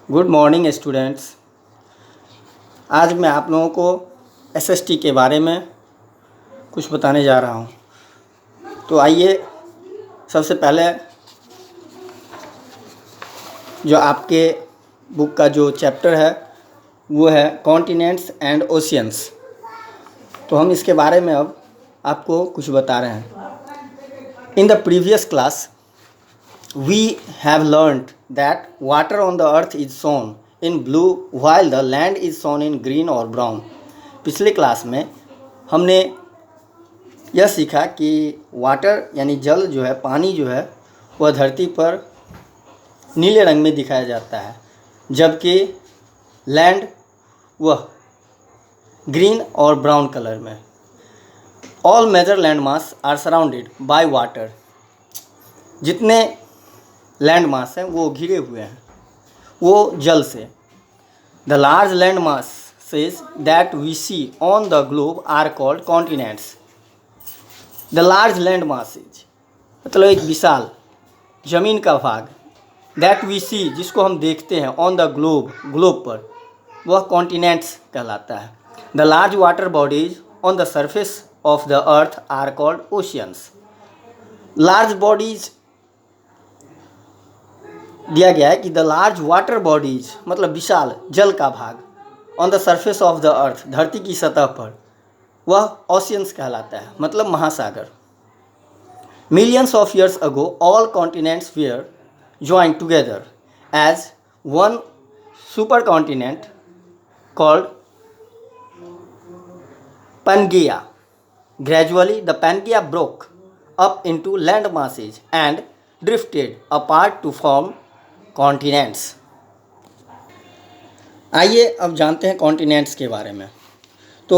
Good morning students. आज मैं आप लोगों को एसएसटी के बारे में कुछ बताने जा रहा हूँ। तो आइए सबसे पहले जो आपके बुक का जो चैप्टर है वो है कॉन्टिनेंट्स एंड ओशियंस। तो हम इसके बारे में अब आपको कुछ बता रहे हैं। In the previous class we have learned that water on the earth is shown in blue while the land is shown in green or brown। पिछले क्लास में हमने यह सीखा कि वाटर यानी जल जो है, पानी जो है वह धरती पर नीले रंग में दिखाया जाता है, जबकि लैंड वह ग्रीन और ब्राउन कलर में। All major land mass are surrounded by water. जितने लैंड मास हैं वो घिरे हुए हैं वो जल से। The large land masses that we see on the globe are called continents. The large land masses मतलब एक विशाल जमीन का भाग, दैट वी सी जिसको हम देखते हैं, ऑन द ग्लोब पर, वह कॉन्टिनेंट्स कहलाता है। The large water bodies on the surface of the earth are called oceans. Large bodies दिया गया है कि द लार्ज वाटर बॉडीज मतलब विशाल जल का भाग, on the surface of the अर्थ धरती की सतह पर, वह ओशियंस कहलाता है, मतलब महासागर। Millions of years ago all continents were joined together as one super continent called Pangaea। Gradually the Pangaea broke up into land masses and drifted apart to form continents. आइए अब जानते हैं कॉन्टिनेंट्स के बारे में। तो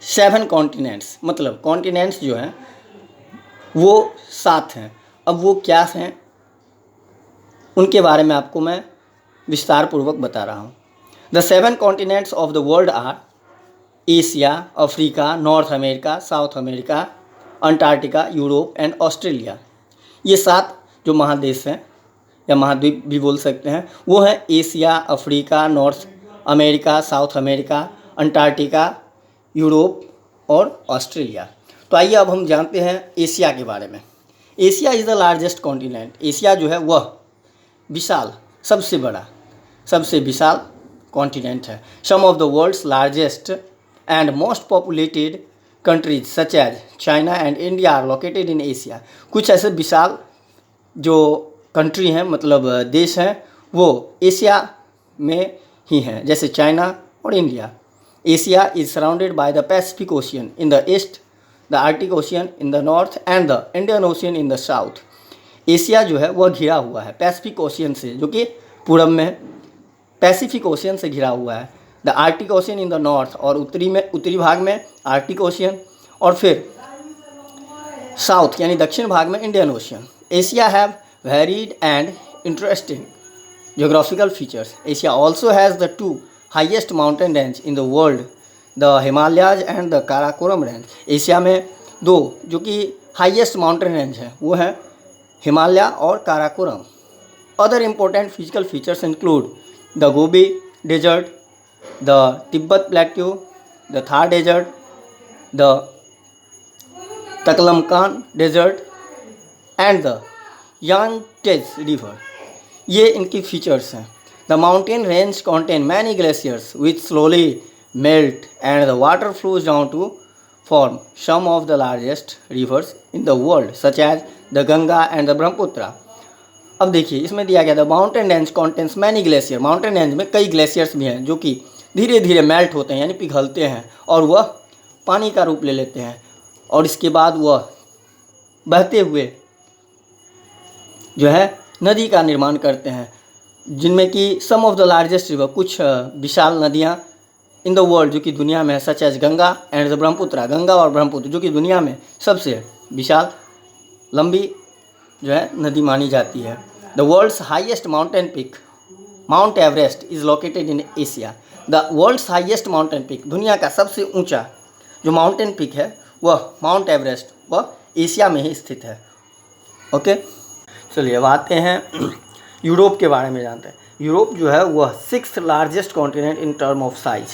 7 कॉन्टिनेंट्स मतलब continents जो हैं वो 7 हैं। अब वो क्या हैं उनके बारे में आपको मैं विस्तार पूर्वक बता रहा हूँ। The 7 continents of the world are Asia, Africa, North America, South America, Antarctica, Europe and Australia. ये 7 जो महादेश हैं या महाद्वीप भी बोल सकते हैं वो हैं Asia, Africa, North America, South America, Antarctica, Europe और ऑस्ट्रेलिया। तो आइए अब हम जानते हैं एशिया के बारे में। Asia is the largest continent. Asia जो है वह विशाल, सबसे बड़ा, सबसे विशाल कॉन्टिनेंट है। Some of the world's largest and most populated countries such as China and India are located in Asia. कुछ ऐसे विशाल जो कंट्री हैं मतलब देश हैं वो एशिया में ही हैं, जैसे चाइना और India. Asia is surrounded by the Pacific ocean in the east, the Arctic ocean in the north and the Indian ocean in the south. Asia जो है वह घिरा हुआ है पैसिफिक ओशियन से, जो कि पूरब में है, पैसिफिक ओशियन से घिरा हुआ है। The Arctic ocean in the north और उत्तरी भाग में आर्टिक ओशियन, और फिर साउथ यानी दक्षिण भाग में Indian ocean. Asia have varied and interesting geographical features. Asia also has the 2 highest mountain range in the world, the Himalayas and the Karakoram range. Asia में 2 जो कि हाईएस्ट माउंटेन रेंज है वो है हिमालय और Karakoram. Other important physical features include the Gobi desert, the Tibet plateau, the Thar desert, the Taklamakan desert and the Yangtze river. ये इनकी features हैं। The mountain range contain many glaciers which slowly melt and the water flows down to form some of the largest rivers in the world such as the Ganga and the Brahmaputra. अब देखिए इसमें दिया गया the mountain range contains many glacier. Mountain range में कई glaciers भी हैं जो कि धीरे धीरे मेल्ट होते हैं यानी पिघलते हैं और वह पानी का रूप ले लेते हैं, और इसके बाद वह बहते हुए जो है नदी का निर्माण करते हैं, जिनमें कि सम ऑफ द लार्जेस्ट रिवर, कुछ विशाल नदियाँ इन द वर्ल्ड जो कि दुनिया में है, such as Ganga and the Brahmaputra. Ganga और ब्रह्मपुत्र जो कि दुनिया में सबसे विशाल लंबी जो है नदी मानी जाती है। The world's highest mountain peak Mount Everest is located in Asia. The world's highest mountain peak, दुनिया का सबसे ऊंचा जो माउंटेन पिक है वह माउंट एवरेस्ट, वह एशिया में ही स्थित है। ओके, चलिए अब आते हैं यूरोप के बारे में जानते हैं। यूरोप जो है वह 6th largest continent in term of size,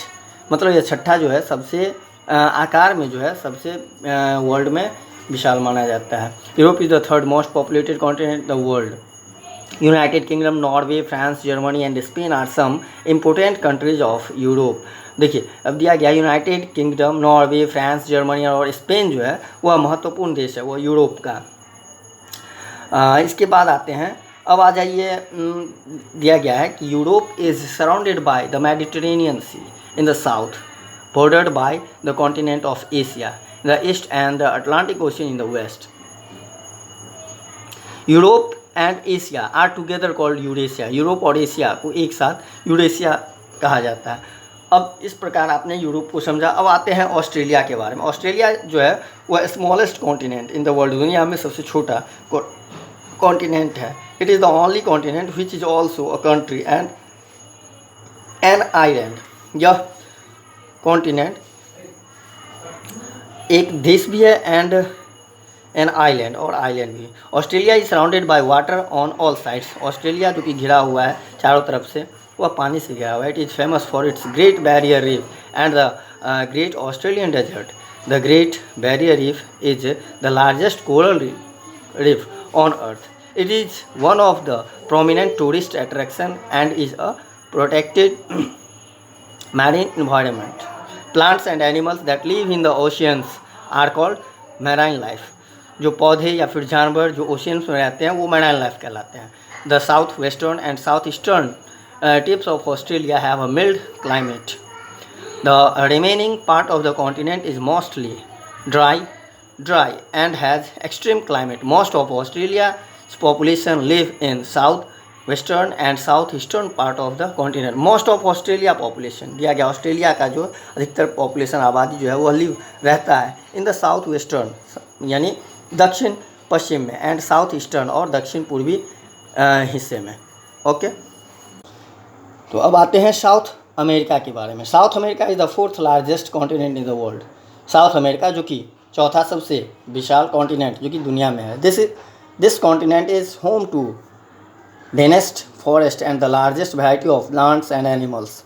मतलब ये छठा जो है सबसे आकार में जो है सबसे वर्ल्ड में विशाल माना जाता है। Europe is the 3rd most populated continent in the world. United Kingdom, Norway, France, Germany and Spain are some important countries of Europe. देखिए अब दिया गया United Kingdom, Norway, France, Germany और स्पेन जो है वह महत्वपूर्ण देश है, वह यूरोप का। इसके बाद आते हैं, अब आ जाइए, दिया गया है कि Europe is surrounded by the Mediterranean sea in the south, bordered by the continent of Asia, the east and the Atlantic Ocean in the west. Europe and Asia are together called Eurasia. Europe और Asia को एक साथ Eurasia कहा जाता है। अब इस प्रकार आपने यूरोप को समझा। अब आते हैं ऑस्ट्रेलिया के बारे में। ऑस्ट्रेलिया जो है वह smallest continent in the world, दुनिया में सबसे छोटा कॉन्टिनेंट है। It is the only continent which is also a country and an island. यह कॉन्टिनेंट एक देश भी है एंड एन आइलैंड, और आइलैंड भी। Australia is surrounded by water on all sides. Australia जो कि घिरा हुआ है चारों तरफ से, वह पानी से घिरा हुआ है। It is famous for its Great Barrier Reef and the Great Australian Desert. The Great Barrier Reef is the largest coral reef on earth. It is one of the prominent tourist attraction and is a protected marine environment. Plants and animals that live in the oceans are called marine life. जो पौधे या फिर जानवर जो oceans में रहते हैं वो marine life कहलाते हैं। The south western and south eastern tips of Australia have a mild climate. The remaining part of the continent is mostly dry and has extreme climate. Most of Australia's population live in south western and south eastern part of the continent. Most of Australia population दिया गया, Australia का जो अधिकतर population आबादी जो है वह live रहता है इन द साउथ वेस्टर्न यानी दक्षिण पश्चिम में, एंड साउथ ईस्टर्न और दक्षिण पूर्वी हिस्से में। ओके, तो अब आते हैं साउथ अमेरिका के बारे में। South America is the 4th largest continent in the world. South America जो कि चौथा सबसे विशाल कॉन्टिनेंट जो कि दुनिया में है। This continent is home to densest forest and the largest variety of plants and animals.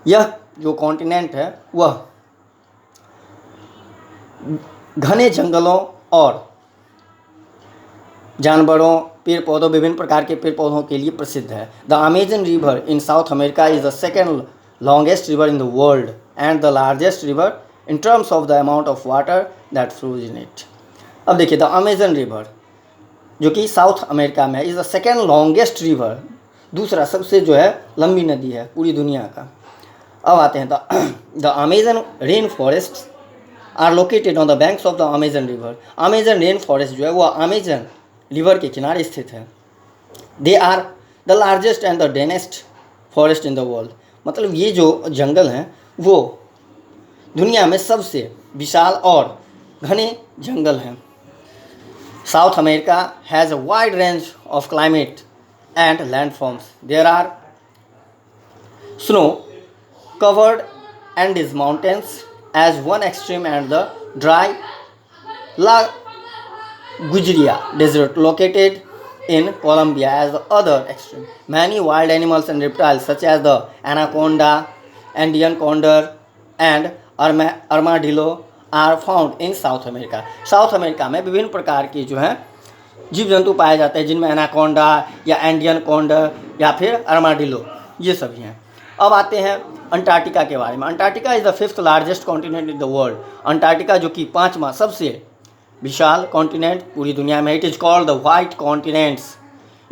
यह जो कॉन्टिनेंट है वह घने जंगलों और जानवरों, पेड़ पौधों, विभिन्न प्रकार के पेड़ पौधों के लिए प्रसिद्ध है। The Amazon river in South America is the 2nd longest river in the world and the largest river in terms of the amount of water that flows in it. अब देखिए, द अमेजन रिवर जो कि south America में is the 2nd longest river, दूसरा सबसे जो है लंबी नदी है पूरी दुनिया का। अब आते हैं the Amazon rain forest are located on the banks of the Amazon river. Amazon rain forest जो है वह अमेजन रिवर के किनारे स्थित है। They are the largest and the densest forest in the world. मतलब ये जो जंगल हैं वो दुनिया में सबसे विशाल और घने जंगल हैं। South America has a wide range of climate and landforms. There are snow-covered Andes mountains as one extreme and the dry La Guajira Desert located in Colombia as the other extreme. Many wild animals and reptiles such as the anaconda, Andean condor and armadillo are found in South America. South America में विभिन्न प्रकार के जो हैं जीव जंतु पाए जाते हैं, जिनमें एनाकोंडा या एंडियन कॉन्डर या फिर आर्माडिलो, ये सभी हैं। अब आते हैं अंटार्कटिका के बारे में। Antarctica is the 5th largest continent in the world. Antarctica जो कि 5वां सबसे विशाल कॉन्टिनेंट पूरी दुनिया में। It is called the white continents.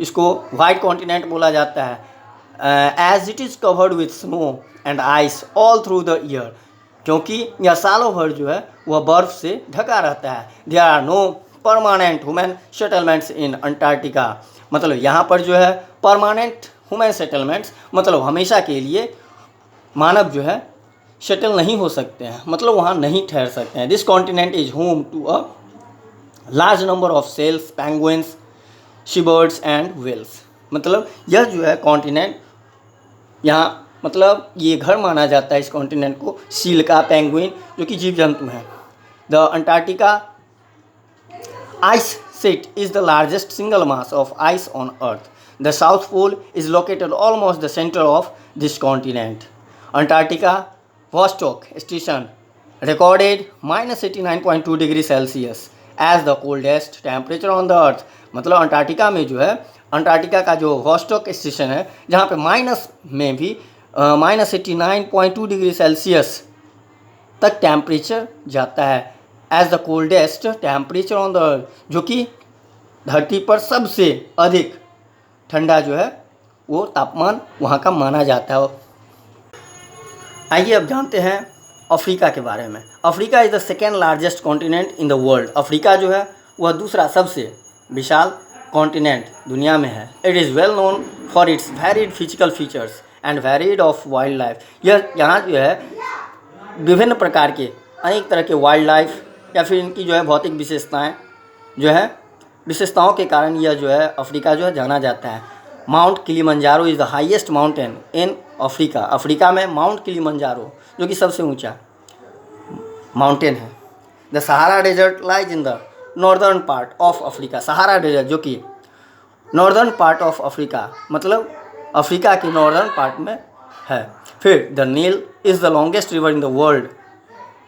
इसको वाइट कॉन्टिनेंट बोला जाता है as it is covered with snow and ice all through the year, क्योंकि यह सालों भर जो है वह बर्फ़ से ढका रहता है। There are no permanent human settlements in Antarctica. मतलब यहाँ पर जो है परमानेंट ह्यूमन सेटलमेंट्स, मतलब हमेशा के लिए मानव जो है सेटल नहीं हो सकते हैं, मतलब वहाँ नहीं ठहर सकते हैं। This continent is home to a large number of seals, penguins, seabirds and whales. मतलब यह जो है कॉन्टिनेंट यहाँ मतलब ये घर माना जाता है इस कॉन्टिनेंट को सील का, पेंगुइन जो कि जीव जंतु हैं। The Antarctica ice sheet is the largest single mass of ice on earth. The South Pole is located almost the centre of this continent. Antarctica Vostok station recorded -89.2 degree Celsius as the coldest temperature on the earth. मतलब Antarctica में जो है, Antarctica का जो Vostok station है जहाँ पे minus में भी -89.2 डिग्री सेल्सियस तक टेम्परेचर जाता है as the coldest temperature on the earth, जो कि धरती पर सबसे अधिक ठंडा जो है वो तापमान वहाँ का माना जाता है। आइए अब जानते हैं अफ्रीका के बारे में। Africa is the second largest continent in the world. Africa जो है वह दूसरा सबसे विशाल कॉन्टिनेंट दुनिया में है। It is well known for its varied physical features and varied of wild life. यह यहाँ जो है विभिन्न प्रकार के अनेक तरह के वाइल्ड लाइफ या फिर इनकी जो है भौतिक विशेषताएं जो है विशेषताओं के कारण यह जो है अफ्रीका जो है जाना जाता है। Mount Kilimanjaro is the highest mountain in Africa. Africa में माउंट किलिमंजारो जो कि सबसे ऊंचा माउंटेन है। The Sahara desert lies in the northern part of Africa. Sahara desert जो कि नॉर्दर्न पार्ट ऑफ अफ्रीका मतलब अफ्रीका के नॉर्दर्न पार्ट में है। फिर the Nile is the longest river in the world.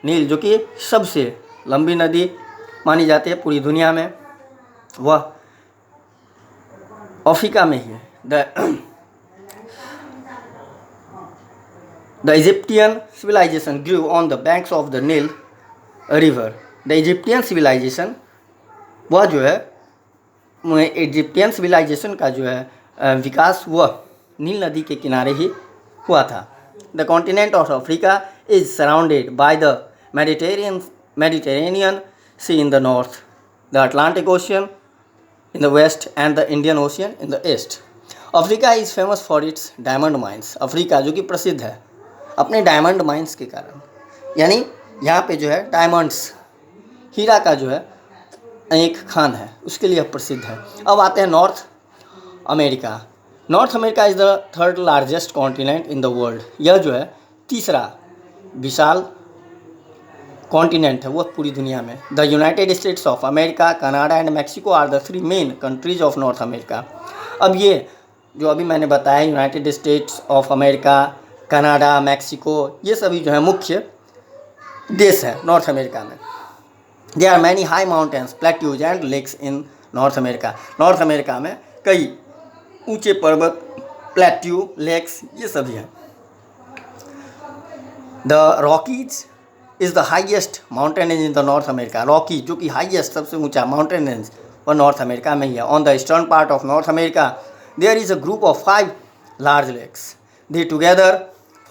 Nile जो कि सबसे लंबी नदी मानी जाती है पूरी दुनिया में, वह अफ्रीका में ही है। The Egyptian civilization grew on the banks of the Nile river. The Egyptian civilization वह जो है इजिप्टियन सिविलाइजेशन का जो है विकास वह नील नदी के किनारे ही हुआ था। The continent of Africa is surrounded by the Mediterranean sea in the north, the Atlantic ocean in the west and the Indian ocean in the east. Africa is famous for its diamond mines. Africa जो कि प्रसिद्ध है अपने diamond mines के कारण, यानी यहाँ पे जो है डायमंड्स हीरा का जो है एक खान है, उसके लिए प्रसिद्ध है। अब आते हैं north America. North America is the third largest continent in the world. यह जो है तीसरा विशाल कॉन्टिनेंट है वह पूरी दुनिया में। The United States of America, Canada and Mexico are the three main countries of North America. अब ये जो अभी मैंने बताया United States of America, Canada, Mexico, ये सभी जो है मुख्य देश है नॉर्थ अमेरिका में। There are many high mountains, plateaus and lakes in North America. North America में कई ऊंचे पर्वत, प्लेट्यू, लेक्स ये सभी हैं। The Rockies is the highest mountain range in the North America. Rocky जो कि हाईएस्ट सबसे ऊंचा माउंटेन रेंज वह नॉर्थ अमेरिका में ही है। On the eastern part of North America there is a group of 5 large lakes, they together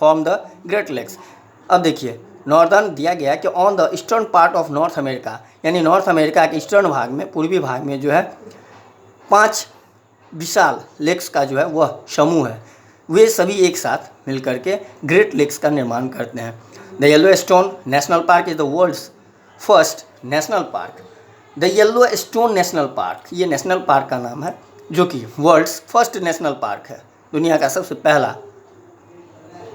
form the Great Lakes. अब देखिए नॉर्दर्न दिया गया कि on the eastern part of North America, यानी नॉर्थ अमेरिका के ईस्टर्न भाग में, पूर्वी भाग में जो है 5 विशाल लेक्स का जो है वह समूह है। वे सभी एक साथ मिलकर के ग्रेट लेक्स का निर्माण करते हैं। The Yellowstone National Park is the world's first National Park. The Yellowstone National Park, ये नेशनल पार्क का नाम है जो कि वर्ल्ड्स फर्स्ट नेशनल पार्क है, दुनिया का सबसे पहला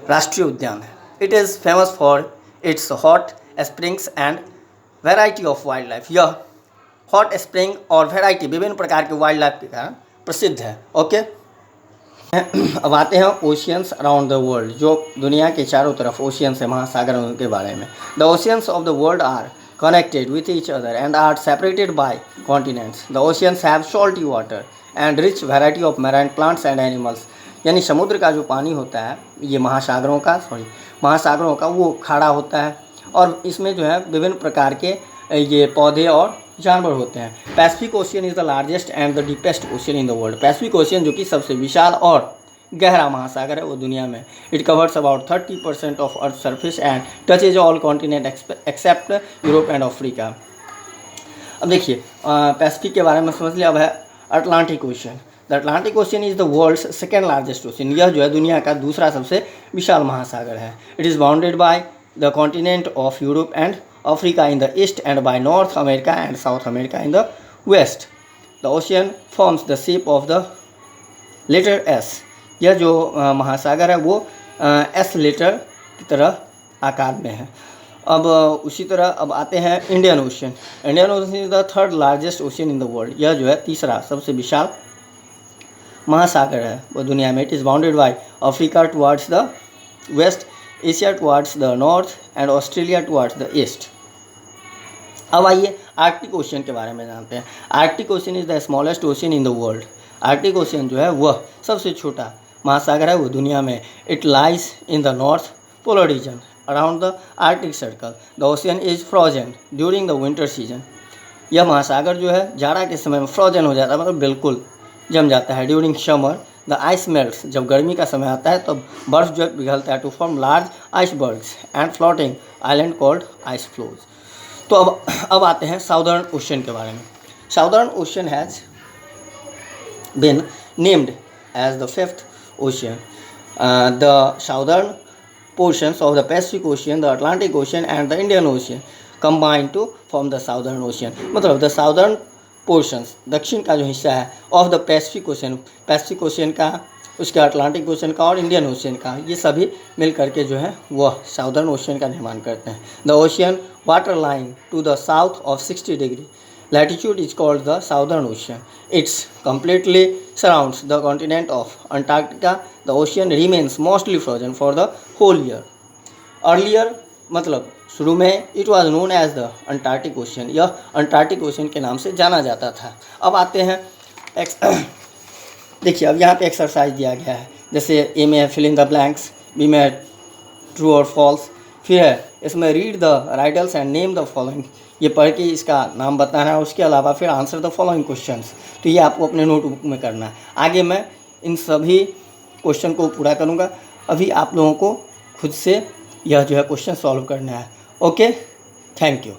राष्ट्रीय उद्यान है। It is famous for it's hot springs and variety of wild life. यह हॉट स्प्रिंग और वेराइटी विभिन्न प्रकार के वाइल्ड लाइफ के कारण प्रसिद्ध है। ओके, अब आते हैं ओशियंस अराउंड द वर्ल्ड, जो दुनिया के चारों तरफ ओशियंस है, महासागरों के बारे में। The oceans of the world are connected with each other and are separated by continents. The oceans have salty water and rich variety of marine plants and animals. यानी समुद्र का जो पानी होता है, ये महासागरों का वो खारा होता है और इसमें जो है विभिन्न प्रकार के ये पौधे और जानवर होते हैं। Pacific ocean is the largest and the deepest ocean in the world. Pacific ocean जो कि सबसे विशाल और गहरा महासागर है वो दुनिया में। It covers about 30% of earth surface and touches all continent except Europe and Africa. अब देखिए पैसिफिक के बारे में समझ लिया। अब है Atlantic ocean. The Atlantic ocean is the world's second largest ocean. यह जो है दुनिया का दूसरा सबसे विशाल महासागर है। It is bounded by the continent of Europe and Africa in the east and by North America and South America in the west. The ocean forms the shape of the letter S. यह जो महासागर है वो S letter की तरह आकार में है। अब उसी तरह अब आते हैं Indian ocean. Indian ocean is the third largest ocean in the world. यह जो है तीसरा सबसे विशाल महासागर है वो दुनिया में, it is bounded by Africa towards the west, Asia towards the north and Australia towards the east. अब आइए आर्कटिक ओशियन के बारे में जानते हैं। Arctic ocean is the smallest ocean in the world. Arctic ocean जो है वह सबसे छोटा महासागर है वो दुनिया में। It lies in the north polar region around the Arctic circle. The ocean is frozen during the winter season. यह महासागर जो है जाड़ा के समय में फ्रोजन हो जाता है, मतलब बिल्कुल जम जाता है। During summer the ice melts, जब गर्मी का समय आता है तब बर्फ जो पिघलता है to form large icebergs and floating island called ice floes. तो अब आते हैं साउदर्न ओशियन के बारे में। Southern ocean has been named as the fifth ocean. The southern portions of the Pacific Ocean, the Atlantic Ocean and the Indian Ocean combine to form the Southern Ocean। मतलब the southern portions, दक्षिण का जो हिस्सा है of the Pacific Ocean, Pacific ocean का, उसका Atlantic ocean का और इंडियन ओशियन का, ये सभी मिल करके जो है वह साउदर्न ओशियन का निर्माण करते हैं। The ocean water line to the south of 60 degree latitude is called the Southern Ocean. It's completely surrounds the continent of Antarctica. The ocean remains mostly frozen for the whole year. Earlier मतलब शुरू में it was known as the Antarctic Ocean, यह Antarctic ocean के नाम से जाना जाता था। अब आते हैं देखिए अब यहाँ पे एक्सरसाइज दिया गया है, जैसे ए में fill in the blanks, B में ट्रू और फॉल्स, फिर है इसमें read the riddles and name the following, ये पढ़ के इसका नाम बताना है। उसके अलावा फिर आंसर द फॉलोइंग क्वेश्चंस, तो ये आपको अपने नोटबुक में करना है। आगे मैं इन सभी क्वेश्चन को पूरा करूँगा, अभी आप लोगों को खुद से यह जो है क्वेश्चन सॉल्व करना है। Okay, thank you.